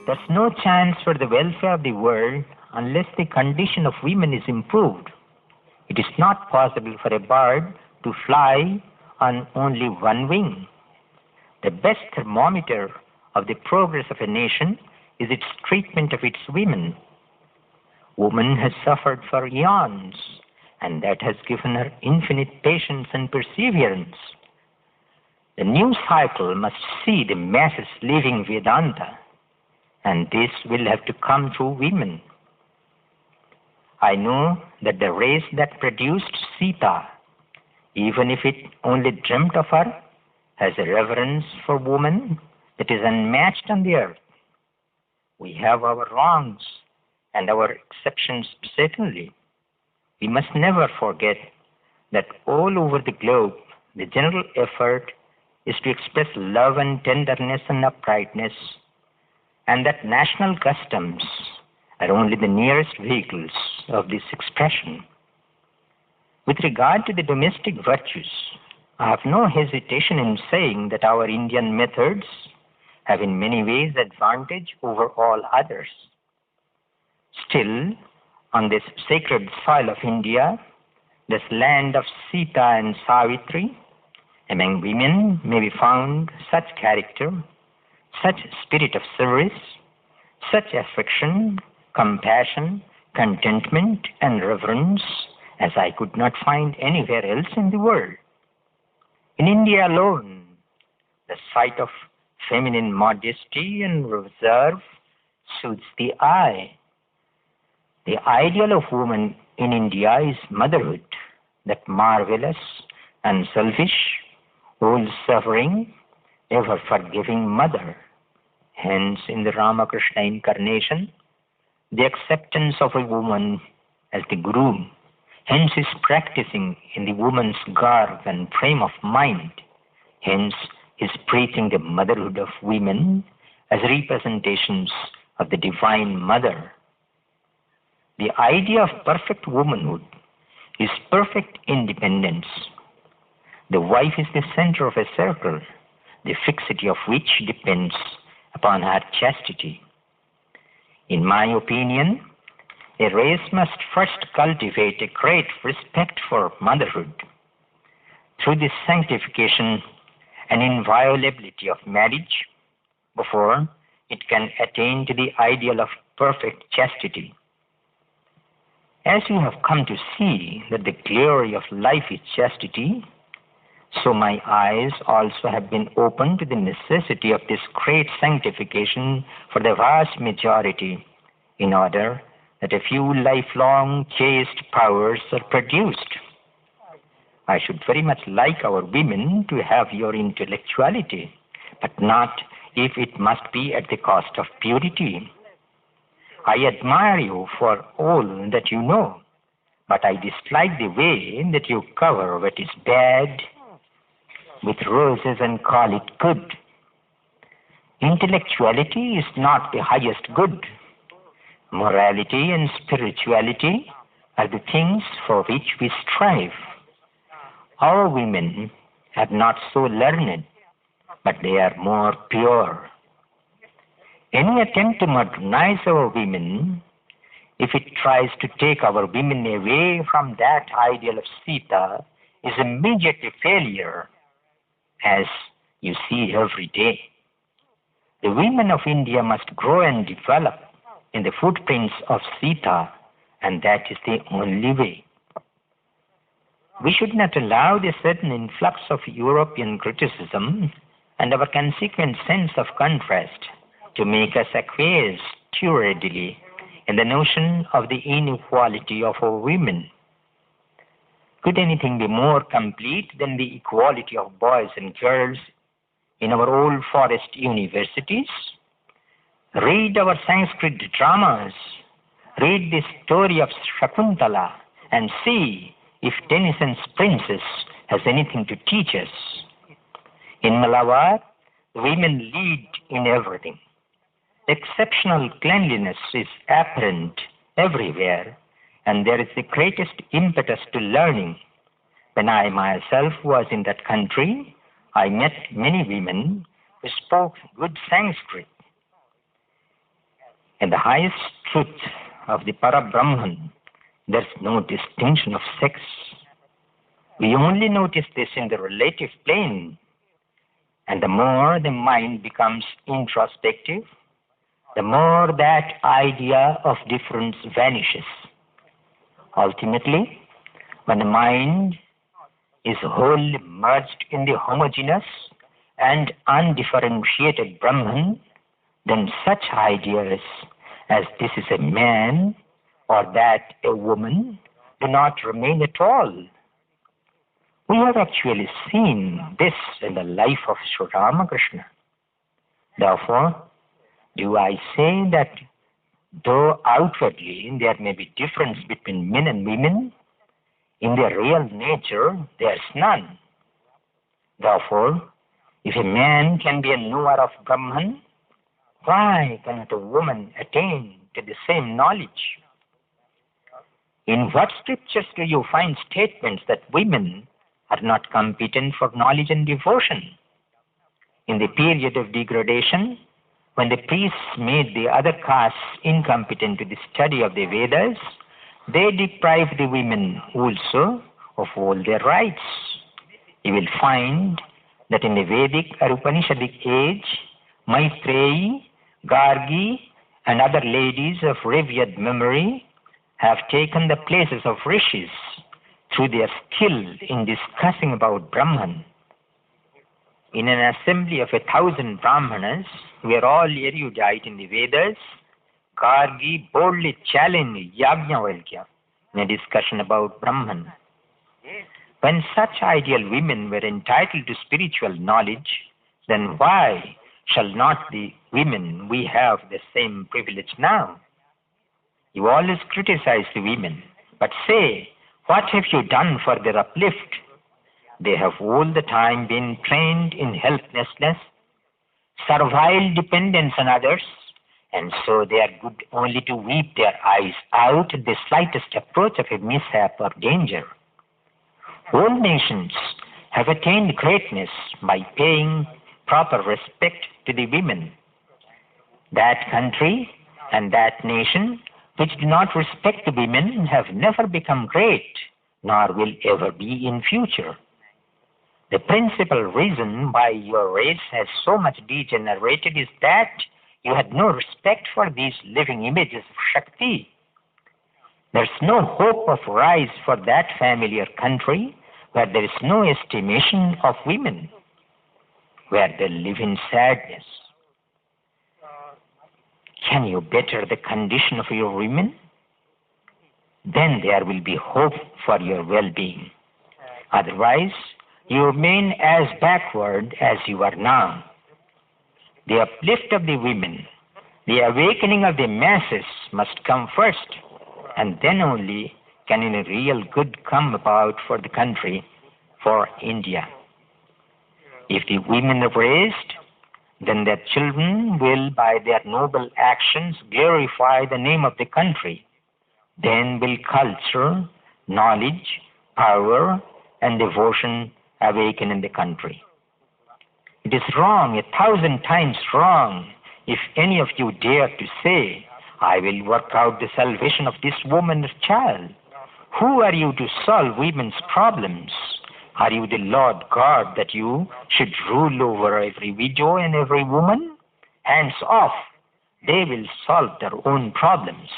There's no chance for the welfare of the world unless the condition of women is improved. It is not possible for a bird to fly on only one wing. The best thermometer of the progress of a nation is its treatment of its women. Woman has suffered for eons, and that has given her infinite patience and perseverance. The new cycle must see the masses leaving Vedanta, and this will have to come through women. I know that the race that produced Sita, even if it only dreamt of her, has a reverence for woman that is unmatched on the earth. We have our wrongs and our exceptions certainly. We must never forget that all over the globe, the general effort is to express love and tenderness and uprightness, and that national customs are only the nearest vehicles of this expression. With regard to the domestic virtues, I have no hesitation in saying that our Indian methods have in many ways advantage over all others. Still, on this sacred soil of India, this land of Sita and Savitri, among women may be found such character, such spirit of service, such affection, compassion, contentment, and reverence as I could not find anywhere else in the world. In India alone, the sight of feminine modesty and reserve soothes the eye. The ideal of woman in India is motherhood, that marvelous, unselfish, all-suffering, ever-forgiving mother. Hence, in the Ramakrishna incarnation, the acceptance of a woman as the Guru, hence is practicing in the woman's garb and frame of mind, hence is preaching the motherhood of women as representations of the Divine Mother. The idea of perfect womanhood is perfect independence. The wife is the center of a circle, the fixity of which depends upon her chastity. In my opinion, a race must first cultivate a great respect for motherhood. Through the sanctification and inviolability of marriage, before it can attain to the ideal of perfect chastity. As you have come to see that the glory of life is chastity, so my eyes also have been opened to the necessity of this great sanctification for the vast majority, in order that a few lifelong chaste powers are produced. I should very much like our women to have your intellectuality, but not if it must be at the cost of purity. I admire you for all that you know, but I dislike the way that you cover what is bad with roses and call it good. Intellectuality is not the highest good. Morality and spirituality are the things for which we strive. Our women are not so learned, but they are more pure. Any attempt to modernize our women, if it tries to take our women away from that ideal of Sita, is immediately failure, as you see every day. The women of India must grow and develop in the footprints of Sita, and that is the only way. We should not allow the sudden influx of European criticism and our consequent sense of contrast to make us acquiesce too readily in the notion of the inequality of our women. Could anything be more complete than the equality of boys and girls in our old forest universities? Read our Sanskrit dramas. Read the story of Shakuntala and see if Tennyson's Princess has anything to teach us. In Malabar, women lead in everything. Exceptional cleanliness is apparent everywhere, and there is the greatest impetus to learning. When I myself was in that country, I met many women who spoke good Sanskrit. In the highest truth of the Parabrahman, there's no distinction of sex. We only notice this in the relative plane. And the more the mind becomes introspective, the more that idea of difference vanishes. Ultimately, when the mind is wholly merged in the homogeneous and undifferentiated Brahman, then such ideas as this is a man or that a woman do not remain at all. We have actually seen this in the life of Sri Ramakrishna. Therefore, do I say that though outwardly there may be difference between men and women, in their real nature there's none. Therefore, if a man can be a knower of Brahman, why cannot a woman attain to the same knowledge? In what scriptures do you find statements that women are not competent for knowledge and devotion? In the period of degradation, when the priests made the other castes incompetent to the study of the Vedas, they deprived the women also of all their rights. You will find that in the Vedic or Upanishadic age, Maitreyi, Gargi, and other ladies of revered memory have taken the places of rishis through their skill in discussing about Brahman. In an assembly of 1,000 Brahmanas, who are all erudite in the Vedas, Gargi boldly challenged Yajnavalkya in a discussion about Brahman. When such ideal women were entitled to spiritual knowledge, then why shall not the women we have the same privilege now? You always criticize the women, but say, what have you done for their uplift? They have all the time been trained in helplessness, servile dependence on others, and so they are good only to weep their eyes out at the slightest approach of a mishap or danger. All nations have attained greatness by paying proper respect to the women. That country and that nation which do not respect the women have never become great, nor will ever be in future. The principal reason why your race has so much degenerated is that you had no respect for these living images of Shakti. There's no hope of rise for that familiar country where there is no estimation of women, where they live in sadness. Can you better the condition of your women? Then there will be hope for your well-being. Otherwise, you remain as backward as you are now. The uplift of the women, the awakening of the masses must come first, and then only can any real good come about for the country, for India. If the women are raised, then their children will, by their noble actions, glorify the name of the country. Then will culture, knowledge, power, and devotion awaken in the country. It is wrong, 1,000 times wrong, if any of you dare to say, I will work out the salvation of this woman or child. Who are you to solve women's problems? Are you the Lord God that you should rule over every widow and every woman? Hands off. They will solve their own problems.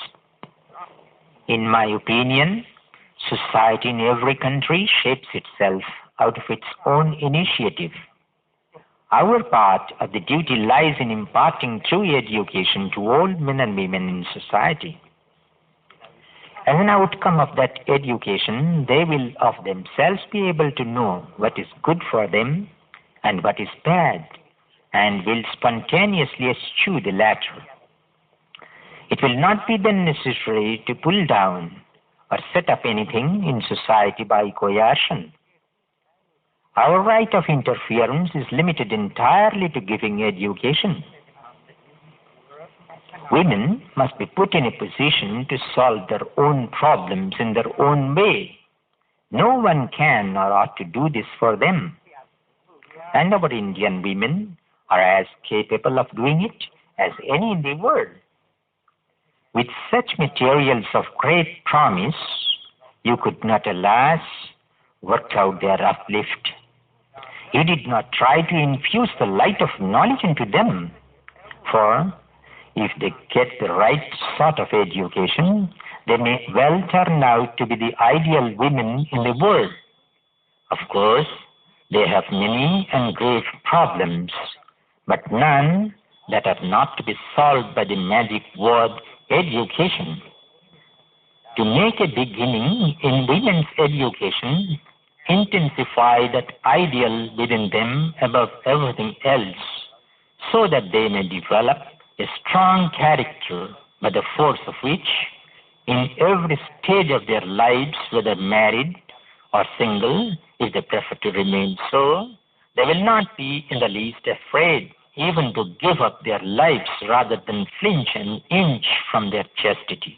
In my opinion, society in every country shapes itself out of its own initiative. Our part of the duty lies in imparting true education to all men and women in society. As an outcome of that education, they will of themselves be able to know what is good for them and what is bad, and will spontaneously eschew the latter. It will not be then necessary to pull down or set up anything in society by coercion. Our right of interference is limited entirely to giving education. Women must be put in a position to solve their own problems in their own way. No one can or ought to do this for them. And our Indian women are as capable of doing it as any in the world. With such materials of great promise, you could not, alas, work out their uplift. You did not try to infuse the light of knowledge into them, for if they get the right sort of education, they may well turn out to be the ideal women in the world. Of course, they have many and grave problems, but none that are not to be solved by the magic word education. To make a beginning in women's education, intensify that ideal within them above everything else, so that they may develop a strong character by the force of which, in every stage of their lives, whether married or single, if they prefer to remain so, they will not be in the least afraid even to give up their lives rather than flinch an inch from their chastity.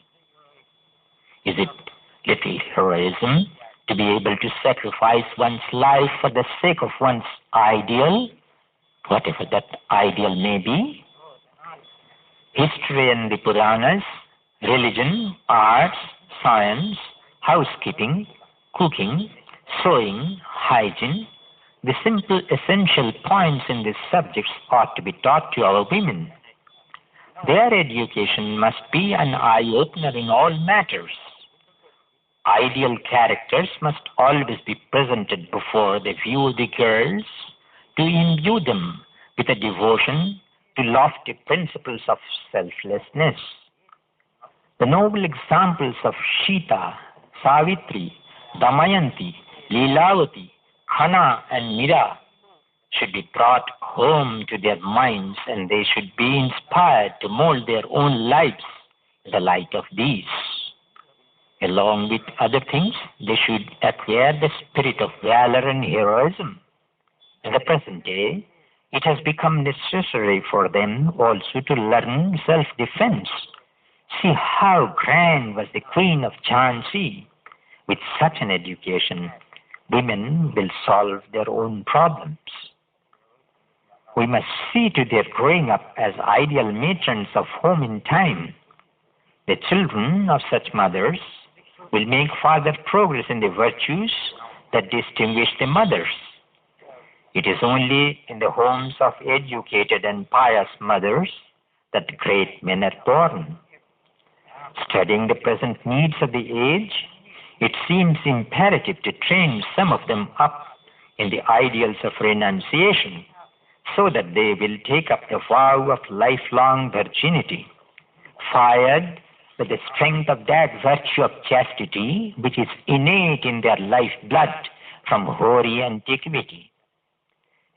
Is it little heroism to be able to sacrifice one's life for the sake of one's ideal, whatever that ideal may be? History and the Puranas, religion, arts, science, housekeeping, cooking, sewing, hygiene, the simple essential points in these subjects ought to be taught to our women. Their education must be an eye-opener in all matters. Ideal characters must always be presented before the view of the girls to imbue them with a devotion to lofty principles of selflessness. The noble examples of Sita, Savitri, Damayanti, Leelavati, Khana and Mira should be brought home to their minds, and they should be inspired to mold their own lives in the light of these. Along with other things, they should acquire the spirit of valor and heroism. In the present day, it has become necessary for them also to learn self-defense. See how grand was the Queen of Jhansi. With such an education, women will solve their own problems. We must see to their growing up as ideal matrons of home in time. The children of such mothers will make further progress in the virtues that distinguish the mothers. It is only in the homes of educated and pious mothers that great men are born. Studying the present needs of the age, it seems imperative to train some of them up in the ideals of renunciation, so that they will take up the vow of lifelong virginity, fired with the strength of that virtue of chastity which is innate in their lifeblood from hoary antiquity.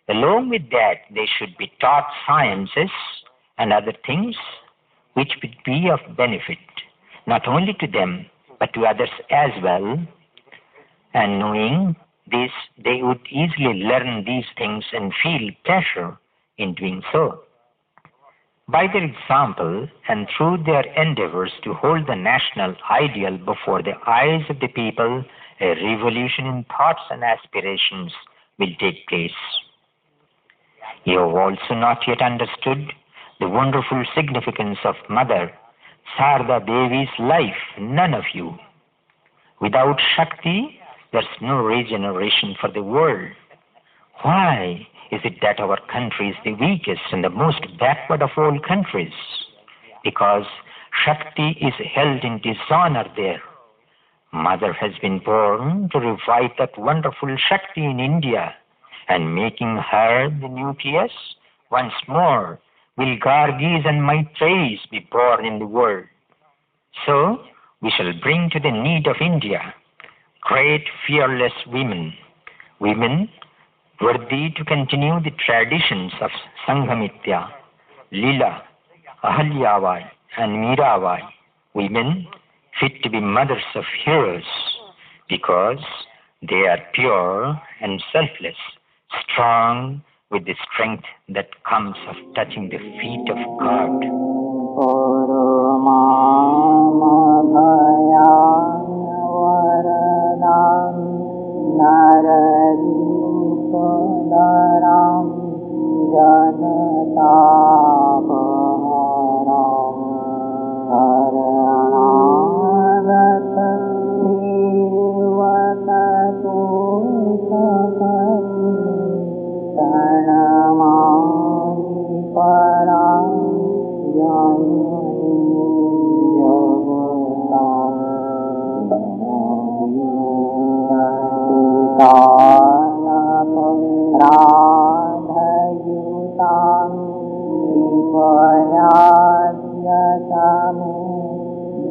Along with that, they should be taught sciences and other things which would be of benefit, not only to them, but to others as well. And knowing this, they would easily learn these things and feel pleasure in doing so. By their example and through their endeavors to hold the national ideal before the eyes of the people, a revolution in thoughts and aspirations will take place. You have also not yet understood the wonderful significance of Mother Sarda Devi's life, none of you. Without Shakti, there's no regeneration for the world. Why is it that our country is the weakest and the most backward of all countries? Because Shakti is held in dishonor there. Mother has been born to revive that wonderful Shakti in India, and making her the nucleus, once more will Gargis and Maitreys be born in the world. So we shall bring to the need of India great fearless women, women worthy to continue the traditions of Sanghamitya, Lila, Ahalyabai, and Mirabai, women fit to be mothers of heroes because they are pure and selfless, strong with the strength that comes of touching the feet of God.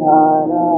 Radha